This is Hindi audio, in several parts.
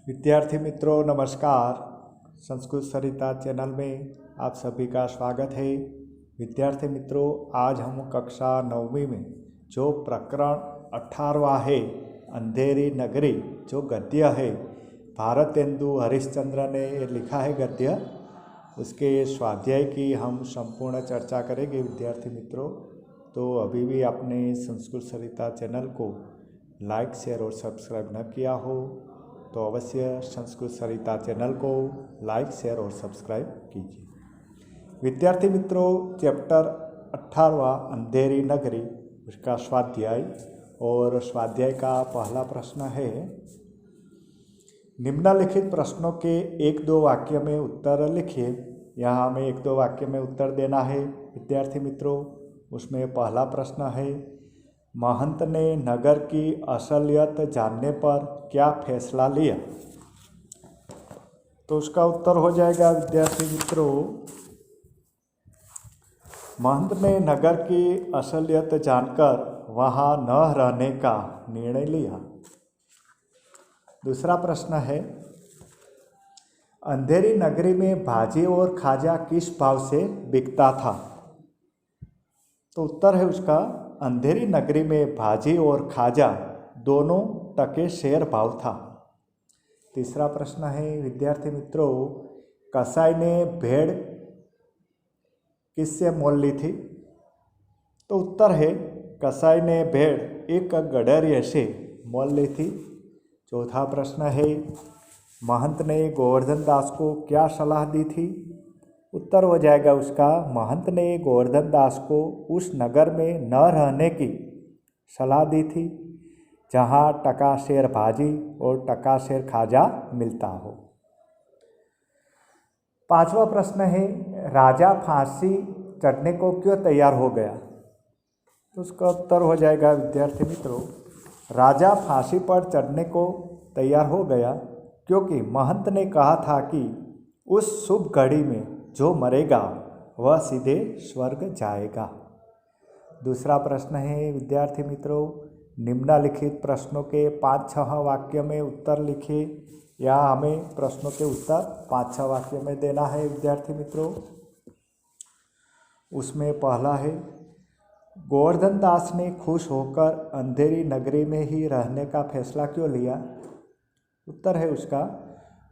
विद्यार्थी मित्रों नमस्कार। संस्कृत सरिता चैनल में आप सभी का स्वागत है। विद्यार्थी मित्रों, आज हम कक्षा 9वीं में जो प्रकरण 18वां है अंधेरी नगरी, जो गद्य है भारतेंदु हरिश्चंद्र ने लिखा है गद्य, उसके स्वाध्याय की हम संपूर्ण चर्चा करेंगे। विद्यार्थी मित्रों, तो अभी भी आपने संस्कृत सरिता चैनल को लाइक शेयर और सब्सक्राइब न किया हो तो अवश्य संस्कृत सरिता चैनल को लाइक शेयर और सब्सक्राइब कीजिए। विद्यार्थी मित्रों, चैप्टर 18वां अंधेरी नगरी, उसका स्वाध्याय, और स्वाध्याय का पहला प्रश्न है, निम्नलिखित प्रश्नों के 1-2 वाक्य में उत्तर लिखिए। यहाँ हमें 1-2 वाक्य में उत्तर देना है। विद्यार्थी मित्रों, उसमें पहला प्रश्न है, महंत ने नगर की असलियत जानने पर क्या फैसला लिया? तो उसका उत्तर हो जाएगा विद्यार्थी मित्रों, महंत ने नगर की असलियत जानकर वहाँ न रहने का निर्णय लिया। दूसरा प्रश्न है, अंधेरी नगरी में भाजी और खाजा किस भाव से बिकता था? तो उत्तर है उसका, अंधेरी नगरी में भाजी और खाजा दोनों टके शेर भाव था। तीसरा प्रश्न है विद्यार्थी मित्रों, कसाई ने भेड़ किससे मोल ली थी? तो उत्तर है, कसाई ने भेड़ एक गडरिये से मोल ली थी। चौथा प्रश्न है, महंत ने गोवर्धन दास को क्या सलाह दी थी? उत्तर हो जाएगा उसका, महंत ने गोवर्धन दास को उस नगर में न रहने की सलाह दी थी जहाँ टका शेर भाजी और टका शेर खाजा मिलता हो। पांचवा प्रश्न है, राजा फांसी चढ़ने को क्यों तैयार हो गया? तो उसका उत्तर हो जाएगा विद्यार्थी मित्रों, राजा फांसी पर चढ़ने को तैयार हो गया क्योंकि महंत ने कहा था कि उस शुभ घड़ी में जो मरेगा वह सीधे स्वर्ग जाएगा। दूसरा प्रश्न है विद्यार्थी मित्रों, निम्नलिखित प्रश्नों के 5-6 वाक्य में उत्तर लिखिए। या हमें प्रश्नों के उत्तर 5-6 वाक्य में देना है विद्यार्थी मित्रों। उसमें पहला है, गोवर्धन दास ने खुश होकर अंधेरी नगरी में ही रहने का फैसला क्यों लिया? उत्तर है उसका,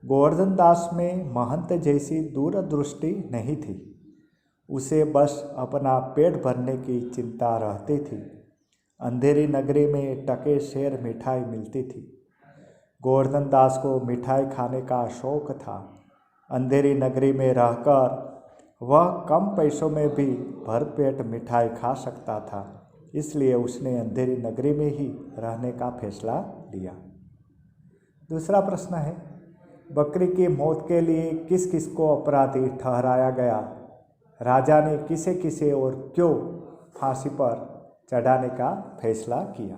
गोवर्धन दास में महंत जैसी दूरदृष्टि नहीं थी, उसे बस अपना पेट भरने की चिंता रहती थी। अंधेरी नगरी में टके शेर मिठाई मिलती थी। गोवर्धन दास को मिठाई खाने का शौक था। अंधेरी नगरी में रहकर वह कम पैसों में भी भरपेट मिठाई खा सकता था, इसलिए उसने अंधेरी नगरी में ही रहने का फैसला लिया। दूसरा प्रश्न है, बकरी की मौत के लिए किस किस को अपराधी ठहराया गया? राजा ने किसे किसे और क्यों फांसी पर चढ़ाने का फैसला किया?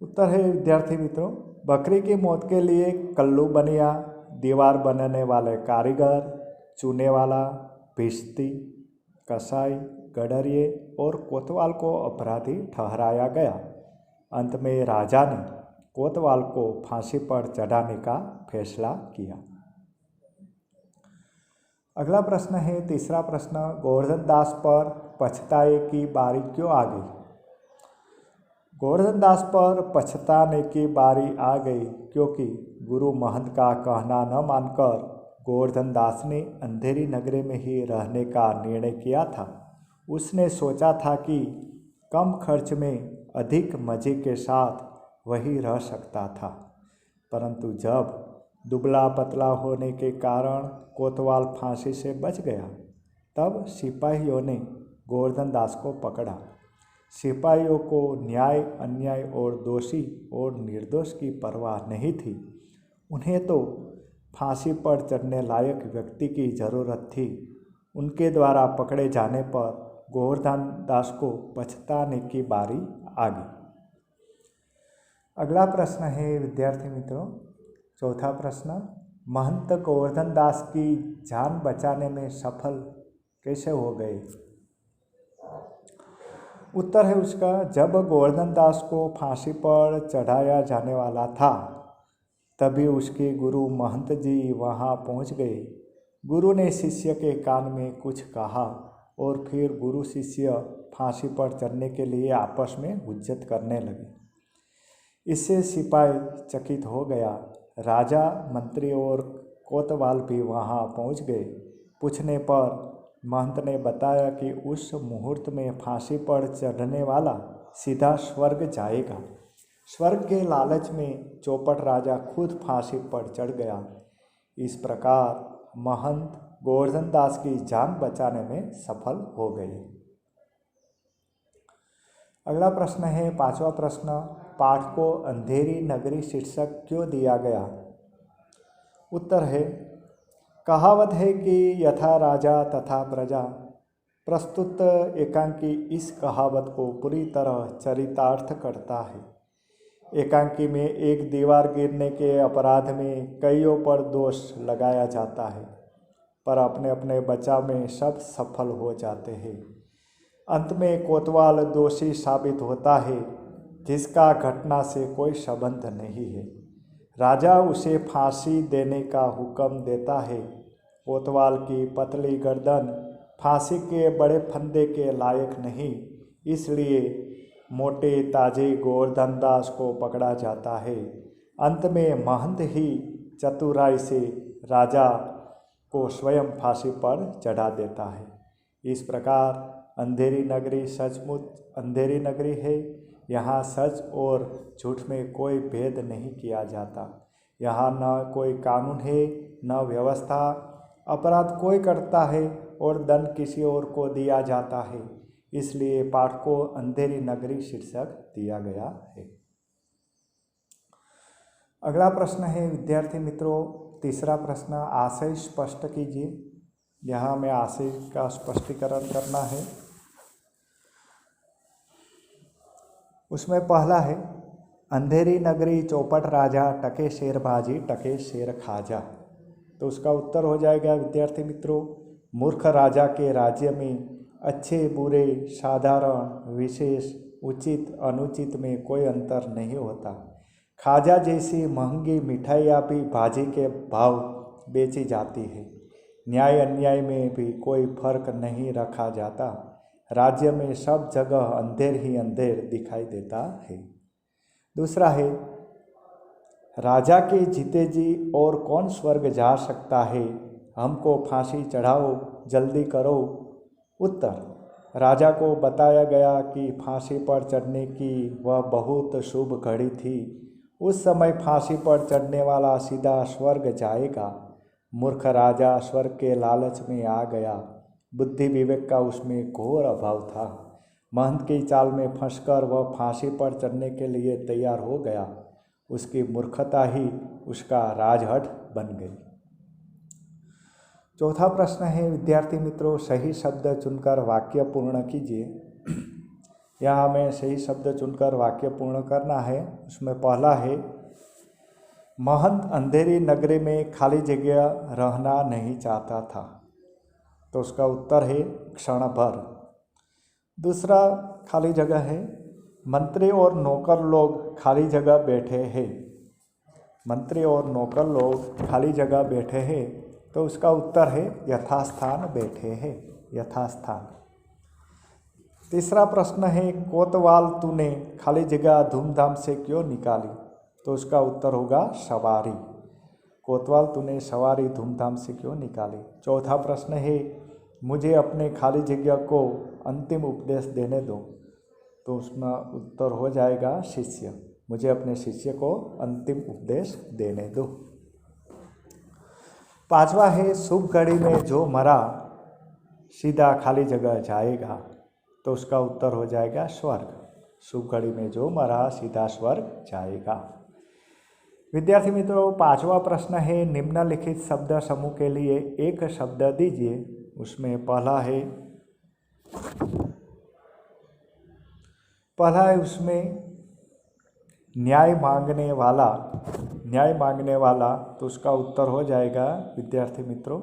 उत्तर है विद्यार्थी मित्रों, बकरी की मौत के लिए कल्लू बनिया, दीवार बनाने वाले कारीगर, चूने वाला, भिश्ती, कसाई, गडरिये और कोतवाल को अपराधी ठहराया गया। अंत में राजा ने कोतवाल को फांसी पर चढ़ाने का फैसला किया। अगला प्रश्न है, तीसरा प्रश्न, गोवर्धन दास पर पछताए की बारी क्यों आ गई? गोवर्धन दास पर पछताने की बारी आ गई क्योंकि गुरु महंत का कहना न मानकर गोवर्धन दास ने अंधेरी नगरी में ही रहने का निर्णय किया था। उसने सोचा था कि कम खर्च में अधिक मजे के साथ वही रह सकता था, परंतु जब दुबला पतला होने के कारण कोतवाल फांसी से बच गया, तब सिपाहियों ने गोवर्धन दास को पकड़ा। सिपाहियों को न्याय, अन्याय और दोषी और निर्दोष की परवाह नहीं थी। उन्हें तो फांसी पर चढ़ने लायक व्यक्ति की ज़रूरत थी। उनके द्वारा पकड़े जाने पर गोवर्धन दास को पछताने की बारी आ गई। अगला प्रश्न है विद्यार्थी मित्रों, चौथा प्रश्न, महंत गोवर्धन दास की जान बचाने में सफल कैसे हो गए? उत्तर है उसका, जब गोवर्धन दास को फांसी पर चढ़ाया जाने वाला था तभी उसके गुरु महंत जी वहाँ पहुँच गए। गुरु ने शिष्य के कान में कुछ कहा और फिर गुरु शिष्य फांसी पर चढ़ने के लिए आपस में हुज्जत करने लगे। इससे सिपाही चकित हो गया। राजा, मंत्री और कोतवाल भी वहाँ पहुँच गए। पूछने पर महंत ने बताया कि उस मुहूर्त में फांसी पर चढ़ने वाला सीधा स्वर्ग जाएगा। स्वर्ग के लालच में चौपट राजा खुद फांसी पर चढ़ गया। इस प्रकार महंत गोवर्धन दास की जान बचाने में सफल हो गए। अगला प्रश्न है 5वां प्रश्न, पाठ को अंधेरी नगरी शीर्षक क्यों दिया गया? उत्तर है, कहावत है कि यथा राजा तथा प्रजा। प्रस्तुत एकांकी इस कहावत को पूरी तरह चरितार्थ करता है। एकांकी में एक दीवार गिरने के अपराध में कईयों पर दोष लगाया जाता है, पर अपने अपने बचाव में सब सफल हो जाते हैं। अंत में कोतवाल दोषी साबित होता है, जिसका घटना से कोई संबंध नहीं है। राजा उसे फांसी देने का हुक्म देता है। कोतवाल की पतली गर्दन फांसी के बड़े फंदे के लायक नहीं, इसलिए मोटे ताजे गोवर्धन दास को पकड़ा जाता है। अंत में महंत ही चतुराई से राजा को स्वयं फांसी पर चढ़ा देता है। इस प्रकार अंधेरी नगरी सचमुच अंधेरी नगरी है। यहाँ सच और झूठ में कोई भेद नहीं किया जाता। यहाँ न कोई कानून है, न व्यवस्था। अपराध कोई करता है और दंड किसी और को दिया जाता है। इसलिए पाठ को अंधेरी नगरी शीर्षक दिया गया है। अगला प्रश्न है विद्यार्थी मित्रों, तीसरा प्रश्न, आशय स्पष्ट कीजिए। यहाँ हमें आशय का स्पष्टीकरण करना है। उसमें पहला है, अंधेरी नगरी चौपट राजा, टके शेर बाजी टके शेर खाजा। तो उसका उत्तर हो जाएगा विद्यार्थी मित्रों, मूर्ख राजा के राज्य में अच्छे बुरे, साधारण, विशेष, उचित अनुचित में कोई अंतर नहीं होता। खाजा जैसी महंगी मिठाइयाँ भी बाजी के भाव बेची जाती है। न्याय अन्याय में भी कोई फर्क नहीं रखा जाता। राज्य में सब जगह अंधेर ही अंधेर दिखाई देता है। दूसरा है, राजा के जीते जी और कौन स्वर्ग जा सकता है, हमको फांसी चढ़ाओ, जल्दी करो। उत्तर, राजा को बताया गया कि फांसी पर चढ़ने की वह बहुत शुभ घड़ी थी। उस समय फांसी पर चढ़ने वाला सीधा स्वर्ग जाएगा। मूर्ख राजा स्वर्ग के लालच में आ गया। बुद्धि विवेक का उसमें घोर अभाव था। महंत की चाल में फंसकर वह फांसी पर चढ़ने के लिए तैयार हो गया। उसकी मूर्खता ही उसका राजहट बन गई। चौथा प्रश्न है विद्यार्थी मित्रों, सही शब्द चुनकर वाक्य पूर्ण कीजिए। यहाँ हमें सही शब्द चुनकर वाक्य पूर्ण करना है। उसमें पहला है, महंत अंधेरी नगरी में खाली जगह रहना नहीं चाहता था। तो उसका उत्तर है क्षण भर। दूसरा खाली जगह है, मंत्री और नौकर लोग खाली जगह बैठे हैं। मंत्री और नौकर लोग खाली जगह बैठे हैं। तो उसका उत्तर है यथास्थान बैठे हैं, यथास्थान। तीसरा प्रश्न है, कोतवाल तूने खाली जगह धूमधाम से क्यों निकाली? तो उसका उत्तर होगा सवारी। कोतवाल तूने सवारी धूमधाम से क्यों निकाली? चौथा प्रश्न है, मुझे अपने खाली जगह को अंतिम उपदेश देने दो। तो उसमें उत्तर हो जाएगा शिष्य। मुझे अपने शिष्य को अंतिम उपदेश देने दो। पांचवा है, शुभ घड़ी में जो मरा सीधा खाली जगह जाएगा। तो उसका उत्तर हो जाएगा स्वर्ग। शुभ घड़ी में जो मरा सीधा स्वर्ग जाएगा। विद्यार्थी मित्रों, पांचवा प्रश्न है, निम्नलिखित शब्द समूह के लिए एक शब्द दीजिए। उसमें पहला है उसमें न्याय मांगने वाला। न्याय मांगने वाला, तो उसका उत्तर हो जाएगा विद्यार्थी मित्रों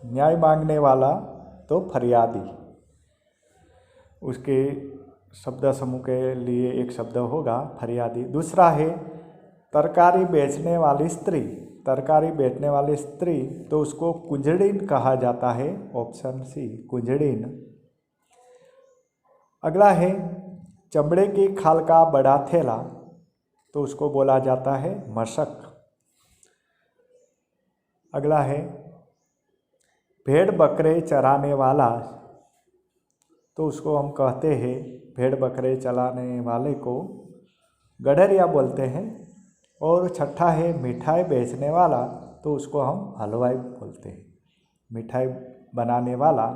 न्याय मांगने वाला तो फरियादी। उसके शब्द समूह के लिए एक शब्द होगा फरियादी। दूसरा है तरकारी बेचने वाली स्त्री। तरकारी बेचने वाली स्त्री तो उसको कुंजड़ीन कहा जाता है, ऑप्शन सी कुंजड़ीन। अगला है चमड़े की खाल का बड़ा थैला, तो उसको बोला जाता है मशक। अगला है भेड़ बकरे चराने वाला, तो उसको हम कहते हैं, भेड़ बकरे चलाने वाले को गडरिया बोलते हैं। और छठा है मिठाई बेचने वाला, तो उसको हम हलवाई बोलते हैं। मिठाई बनाने वाला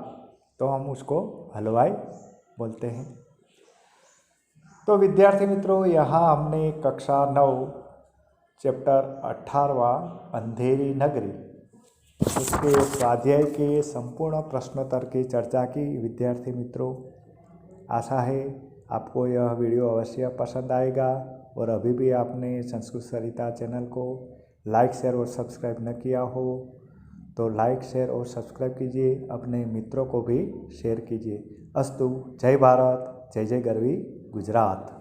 तो हम उसको हलवाई बोलते हैं। तो विद्यार्थी मित्रों, यहाँ हमने कक्षा 9 चैप्टर 18वां अंधेरी नगरी उसके स्वाध्याय के संपूर्ण प्रश्नोत्तर की चर्चा की। विद्यार्थी मित्रों, आशा है आपको यह वीडियो अवश्य पसंद आएगा। और अभी भी आपने संस्कृत सरिता चैनल को लाइक शेयर और सब्सक्राइब न किया हो तो लाइक शेयर और सब्सक्राइब कीजिए, अपने मित्रों को भी शेयर कीजिए। अस्तु। जय भारत, जय जय गरवी गुजरात।